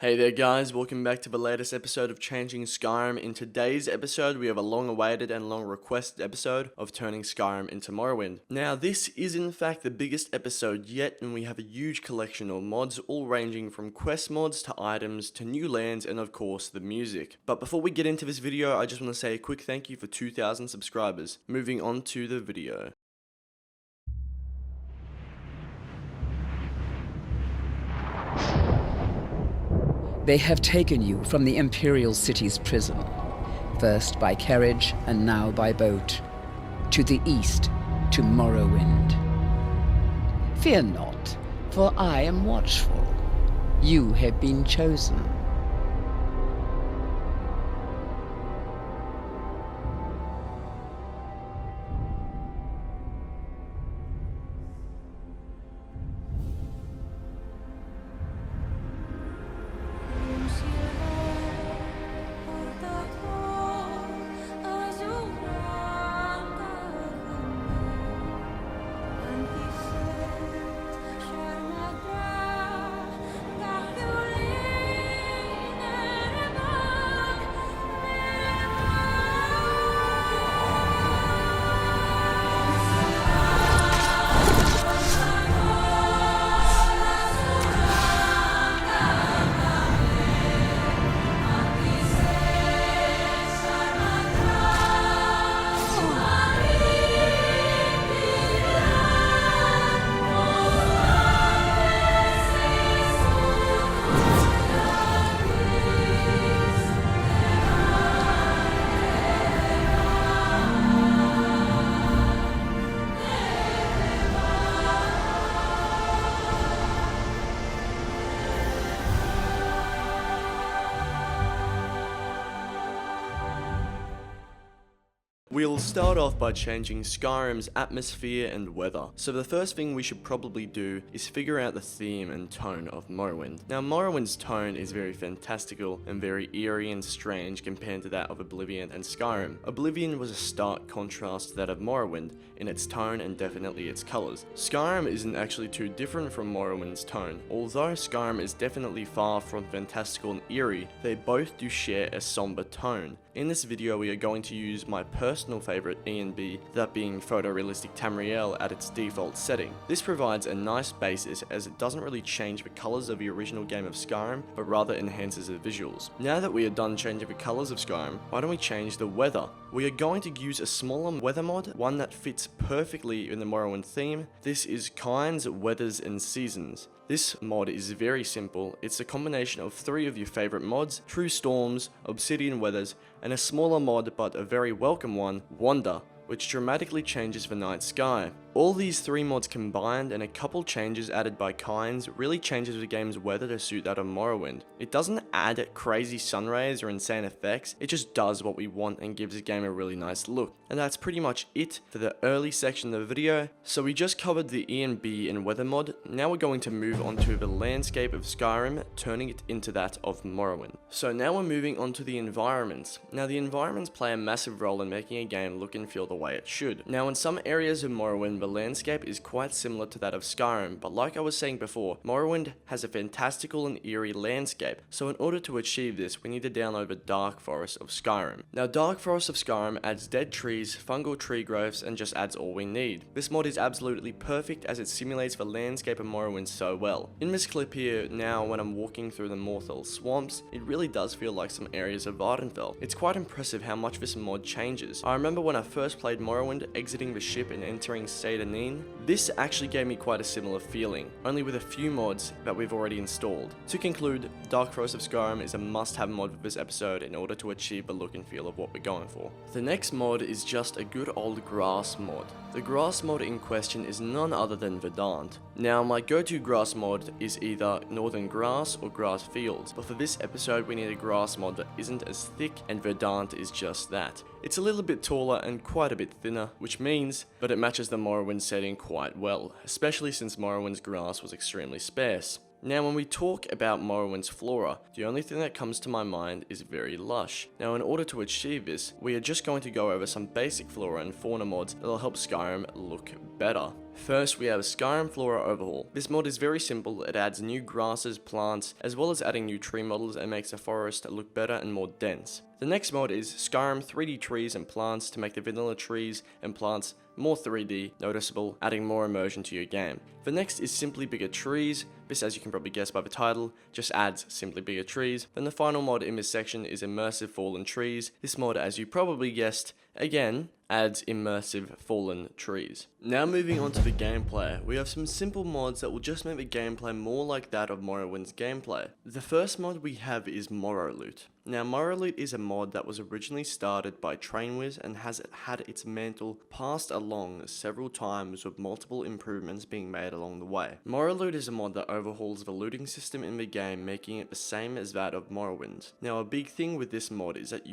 Hey there guys, welcome back to the latest episode of Changing Skyrim. In today's episode, we have a long-awaited and long-requested episode of turning Skyrim into Morrowind. Now, this is in fact the biggest episode yet, and we have a huge collection of mods, all ranging from quest mods to items to new lands and of course the music. But before we get into this video, I just want to say a quick thank you for 2,000 subscribers. Moving on to the video. They have taken you from the Imperial City's prison, first by carriage and now by boat, to the east, to Morrowind. Fear not, for I am watchful. You have been chosen. We'll start off by changing Skyrim's atmosphere and weather. So the first thing we should probably do is figure out the theme and tone of Morrowind. Now Morrowind's tone is very fantastical and very eerie and strange compared to that of Oblivion and Skyrim. Oblivion was a stark contrast to that of Morrowind in its tone and definitely its colours. Skyrim isn't actually too different from Morrowind's tone. Although Skyrim is definitely far from fantastical and eerie, they both do share a somber tone. In this video we are going to use my personal favourite E&B, that being photorealistic Tamriel at its default setting. This provides a nice basis as it doesn't really change the colours of the original game of Skyrim, but rather enhances the visuals. Now that we are done changing the colours of Skyrim, why don't we change the weather? We are going to use a smaller weather mod, one that fits perfectly in the Morrowind theme. This is Kyne's Weathers and Seasons. This mod is very simple. It's a combination of 3 of your favourite mods, True Storms, Obsidian Weathers, and a smaller mod but a very welcome one, Wander, which dramatically changes the night sky. All these 3 mods combined and a couple changes added by Kynes really changes the game's weather to suit that of Morrowind. It doesn't add crazy sun rays or insane effects, it just does what we want and gives the game a really nice look. And that's pretty much it for the early section of the video. So we just covered the E&B and weather mod, now we're going to move on to the landscape of Skyrim, turning it into that of Morrowind. So now we're moving on to the environments. Now the environments play a massive role in making a game look and feel the way it should. Now in some areas of Morrowind, the landscape is quite similar to that of Skyrim, but like I was saying before, Morrowind has a fantastical and eerie landscape, so in order to achieve this, we need to download the Dark Forest of Skyrim. Now Dark Forest of Skyrim adds dead trees, fungal tree growths, and just adds all we need. This mod is absolutely perfect as it simulates the landscape of Morrowind so well. In this clip here, now when I'm walking through the Morthal swamps, it really does feel like some areas of Vardenfell. It's quite impressive how much this mod changes. I remember when I first played Morrowind, exiting the ship and entering Sarethi. This actually gave me quite a similar feeling, only with a few mods that we've already installed. To conclude, Dark Forest of Skyrim is a must-have mod for this episode in order to achieve the look and feel of what we're going for. The next mod is just a good old grass mod. The grass mod in question is none other than Verdant. Now my go-to grass mod is either Northern Grass or Grass Fields, but for this episode we need a grass mod that isn't as thick, and Verdant is just that. It's a little bit taller and quite a bit thinner, which means that it matches the Morrowind setting quite well, especially since Morrowind's grass was extremely sparse. Now when we talk about Morrowind's flora, the only thing that comes to my mind is very lush. Now in order to achieve this, we are just going to go over some basic flora and fauna mods that will help Skyrim look better. First, we have a Skyrim Flora Overhaul. This mod is very simple. It adds new grasses, plants, as well as adding new tree models and makes the forest look better and more dense. The next mod is Skyrim 3D trees and plants to make the vanilla trees and plants more 3D, noticeable, adding more immersion to your game. The next is Simply Bigger Trees. This, as you can probably guess by the title, just adds simply bigger trees. Then the final mod in this section is Immersive Fallen Trees. This mod, as you probably guessed, again, adds immersive fallen trees. Now moving on to the gameplay, we have some simple mods that will just make the gameplay more like that of Morrowind's gameplay. The first mod we have is Morrowloot. Now Morrowloot is a mod that was originally started by Trainwiz and has had its mantle passed along several times with multiple improvements being made along the way. Morrowloot is a mod that overhauls the looting system in the game, making it the same as that of Morrowind. Now a big thing with this mod is that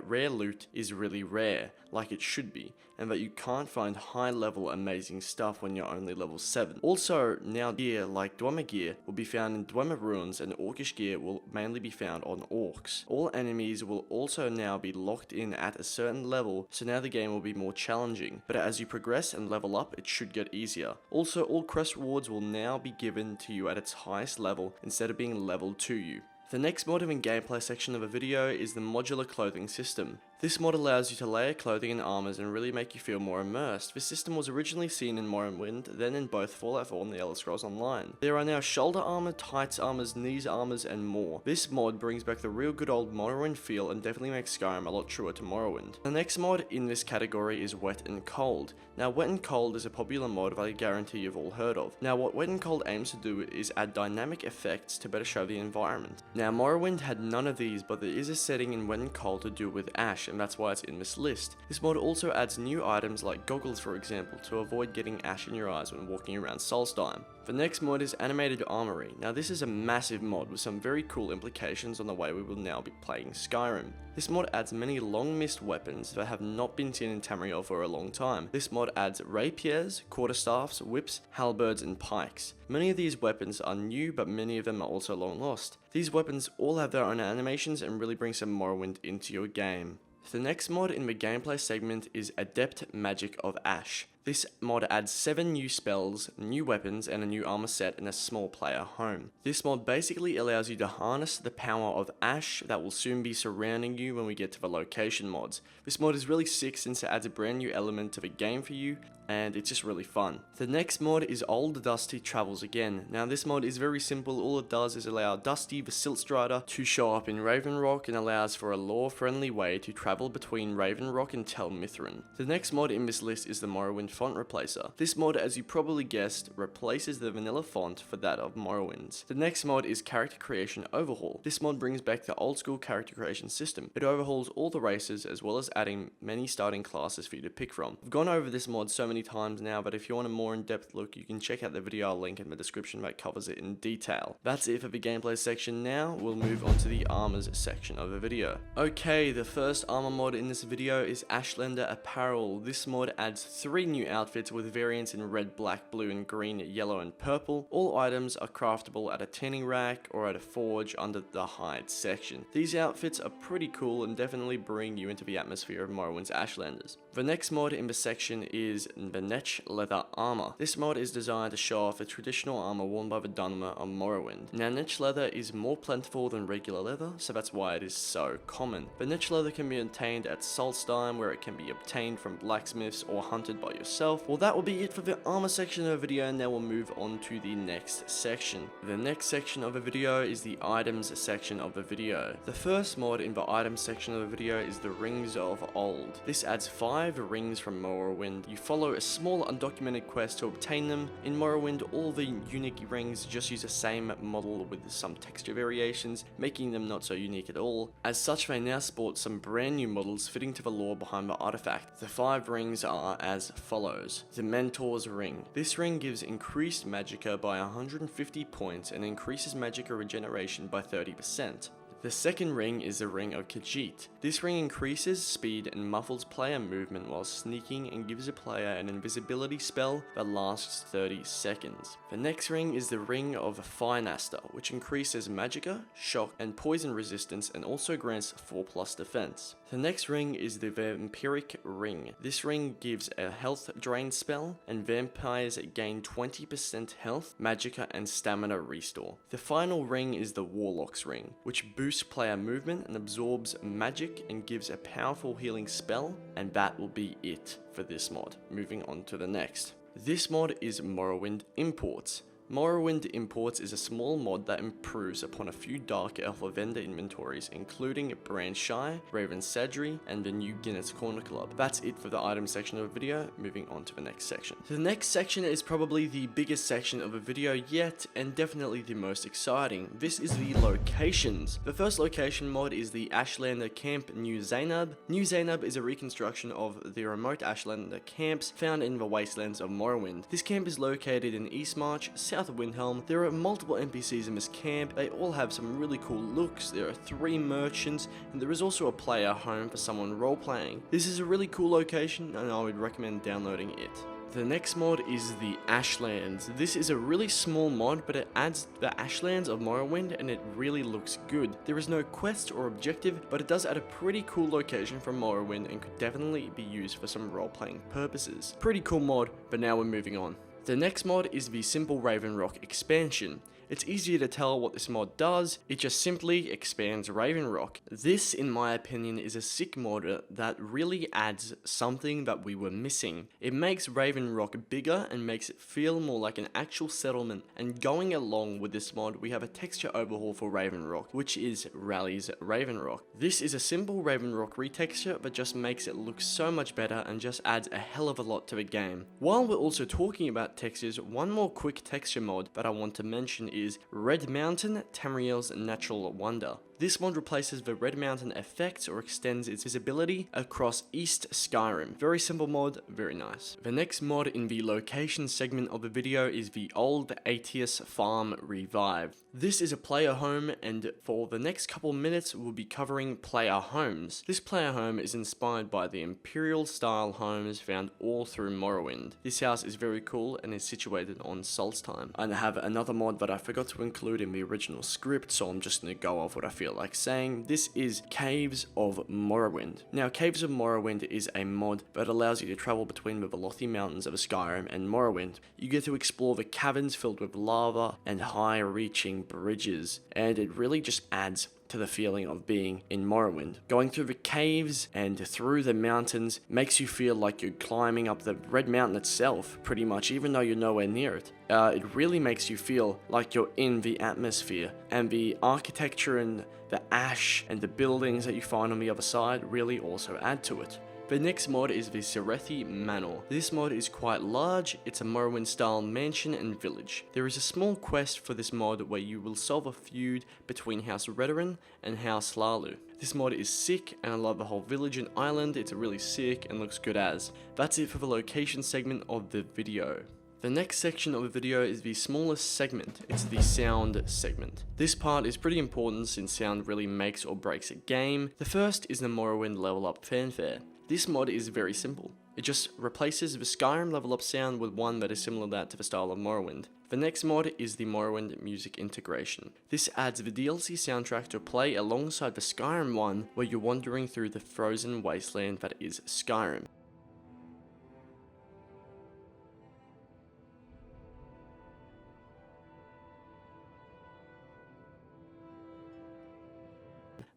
rare loot is really rare, like it should be, and that you can't find high level amazing stuff when you're only level 7. Also, now gear like Dwemer gear will be found in Dwemer ruins, and Orcish gear will mainly be found on orcs. All enemies will also now be locked in at a certain level, so now the game will be more challenging, but as you progress and level up it should get easier. Also, all quest rewards will now be given to you at its highest level instead of being leveled to you. The next mod and gameplay section of a video is the Modular clothing system. This mod allows you to layer clothing and armors and really make you feel more immersed. This system was originally seen in Morrowind, then in both Fallout 4 and the Elder Scrolls Online. There are now shoulder armor, tights armors, knees armors, and more. This mod brings back the real good old Morrowind feel and definitely makes Skyrim a lot truer to Morrowind. The next mod in this category is Wet and Cold. Now Wet and Cold is a popular mod that I guarantee you've all heard of. Now what Wet and Cold aims to do is add dynamic effects to better show the environment. Now Morrowind had none of these, but there is a setting in Wet and Cold to do with ash, and that's why it's in this list. This mod also adds new items like goggles, for example, to avoid getting ash in your eyes when walking around Solstheim. The next mod is Animated Armoury. Now this is a massive mod with some very cool implications on the way we will now be playing Skyrim. This mod adds many long missed weapons that have not been seen in Tamriel for a long time. This mod adds rapiers, quarterstaffs, whips, halberds, and pikes. Many of these weapons are new, but many of them are also long lost. These weapons all have their own animations and really bring some Morrowind into your game. The next mod in the gameplay segment is Adept Magic of Ash. This mod adds 7 new spells, new weapons, and a new armor set in a small player home. This mod basically allows you to harness the power of Ash that will soon be surrounding you when we get to the location mods. This mod is really sick since it adds a brand new element to the game for you, and it's just really fun. The next mod is Old Dusty Travels Again. Now this mod is very simple. All it does is allow Dusty the Silt Strider to show up in Raven Rock and allows for a lore-friendly way to travel between Raven Rock and Tel Mithryn. The next mod in this list is the Morrowind Font Replacer. This mod, as you probably guessed, replaces the vanilla font for that of Morrowind's. The next mod is Character Creation Overhaul. This mod brings back the old school character creation system. It overhauls all the races as well as adding many starting classes for you to pick from. I've gone over this mod so many times now, but if you want a more in-depth look, you can check out the video I'll link in the description that covers it in detail. That's it for the gameplay section. Now we'll move on to the armors section of the video. Okay, the first armor mod in this video is Ashlander Apparel. This mod adds 3 new outfits with variants in red, black, blue, and green, yellow, and purple. All items are craftable at a tanning rack or at a forge under the hide section. These outfits are pretty cool and definitely bring you into the atmosphere of Morrowind's Ashlanders. The next mod in the section is the Netch leather armor. This mod is designed to show off the traditional armor worn by the Dunmer of Morrowind. Now Netch leather is more plentiful than regular leather, so that's why it is so common. The Netch leather can be obtained at Solstheim, where it can be obtained from blacksmiths or hunted by yourself. Well, that will be it for the armor section of the video, and now we'll move on to the next section. The next section of the video is the items section of the video. The first mod in the items section of the video is the Rings of Old. This adds 5 rings from Morrowind. You follow a small undocumented quest to obtain them. In Morrowind, all the unique rings just use the same model with some texture variations, making them not so unique at all. As such, they now sport some brand new models fitting to the lore behind the artifact. The 5 rings are as follows. The Mentor's Ring. This ring gives increased magicka by 150 points and increases magicka regeneration by 30%. The second ring is the Ring of Khajiit. This ring increases speed and muffles player movement while sneaking and gives a player an invisibility spell that lasts 30 seconds. The next ring is the Ring of Finaster, which increases magicka, shock, and poison resistance and also grants 4+ defense. The next ring is the Vampiric Ring. This ring gives a health drain spell, and vampires gain 20% health, magicka, and stamina restore. The final ring is the Warlock's Ring, which boosts player movement and absorbs magic and gives a powerful healing spell, and that will be it for this mod. Moving on to the next. This mod is Morrowind Imports. Morrowind Imports is a small mod that improves upon a few Dark Elf vendor inventories, including Brand Shy, Raven Sadri, and the new Guinness Corner Club. That's it for the item section of the video. Moving on to the next section. The next section is probably the biggest section of the video yet, and definitely the most exciting. This is the locations. The first location mod is the Ashlander Camp New Zainab. New Zainab is a reconstruction of the remote Ashlander camps found in the wastelands of Morrowind. This camp is located in Eastmarch, south of Windhelm. There are multiple NPCs in this camp. They all have some really cool looks. There are 3 merchants, and there is also a player home for someone role-playing. This is a really cool location, and I would recommend downloading it. The next mod is the Ashlands. This is a really small mod, but it adds the Ashlands of Morrowind, and it really looks good. There is no quest or objective, but it does add a pretty cool location from Morrowind and could definitely be used for some role-playing purposes. Pretty cool mod, but now we're moving on. The next mod is the Simple Raven Rock expansion. It's easier to tell what this mod does, it just simply expands Raven Rock. This, in my opinion, is a sick mod that really adds something that we were missing. It makes Raven Rock bigger and makes it feel more like an actual settlement, and going along with this mod, we have a texture overhaul for Raven Rock, which is Rally's Raven Rock. This is a simple Raven Rock retexture, but just makes it look so much better and just adds a hell of a lot to the game. While we're also talking about textures, one more quick texture mod that I want to mention is Red Mountain, Tamriel's Natural Wonder. This mod replaces the Red Mountain effects or extends its visibility across East Skyrim. Very simple mod, very nice. The next mod in the location segment of the video is the Old Attius Farm Revived. This is a player home, and for the next couple minutes we'll be covering player homes. This player home is inspired by the Imperial style homes found all through Morrowind. This house is very cool and is situated on Solstheim. And I have another mod that I forgot to include in the original script, so I'm just going to go off what I feel like saying. This is Caves of Morrowind. Now, Caves of Morrowind is a mod that allows you to travel between the lofty mountains of Skyrim and Morrowind. You get to explore the caverns filled with lava and high-reaching bridges, and it really just adds to the feeling of being in Morrowind. Going through the caves and through the mountains makes you feel like you're climbing up the Red Mountain itself, pretty much, even though you're nowhere near it. It really makes you feel like you're in the atmosphere, and the architecture and the ash and the buildings that you find on the other side really also add to it. The next mod is the Sarethi Manor. This mod is quite large. It's a Morrowind style mansion and village. There is a small quest for this mod where you will solve a feud between House Redoran and House Hlalu. This mod is sick, and I love the whole village and island. It's really sick and looks good as. That's it for the location segment of the video. The next section of the video is the smallest segment. It's the sound segment. This part is pretty important since sound really makes or breaks a game. The first is the Morrowind level up fanfare. This mod is very simple. It just replaces the Skyrim level up sound with one that is similar to that to the style of Morrowind. The next mod is the Morrowind music integration. This adds the DLC soundtrack to play alongside the Skyrim one, where you're wandering through the frozen wasteland that is Skyrim.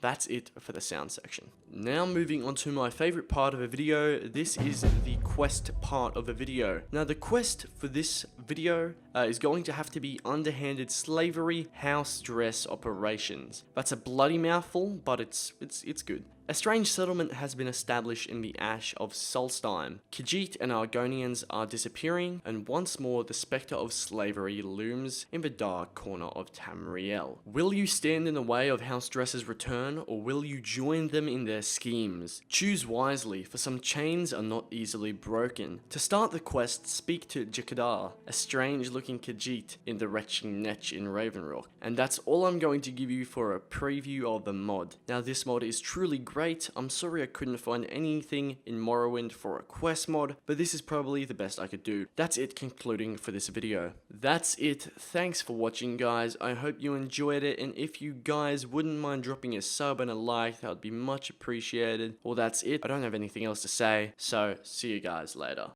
That's it for the sound section. Now moving on to my favorite part of the video, this is the quest part of the video. Now the quest for this video is going to have to be Underhanded Slavery House Dress Operations. That's a bloody mouthful, but it's good. A strange settlement has been established in the ash of Solstheim. Khajiit and Argonians are disappearing, and once more the spectre of slavery looms in the dark corner of Tamriel. Will you stand in the way of House Dres's return, or will you join them in their schemes? Choose wisely, for some chains are not easily broken. To start the quest, speak to Jakadar, a strange-looking Khajiit in the retching Netch in Ravenrock. And that's all I'm going to give you for a preview of the mod. Now this mod is truly great. I'm sorry I couldn't find anything in Morrowind for a quest mod, but this is probably the best I could do. That's it concluding for this video. That's it. Thanks for watching, guys. I hope you enjoyed it, and if you guys wouldn't mind dropping a sub and a like, that would be much appreciated. Well, that's it. I don't have anything else to say, so see you guys later.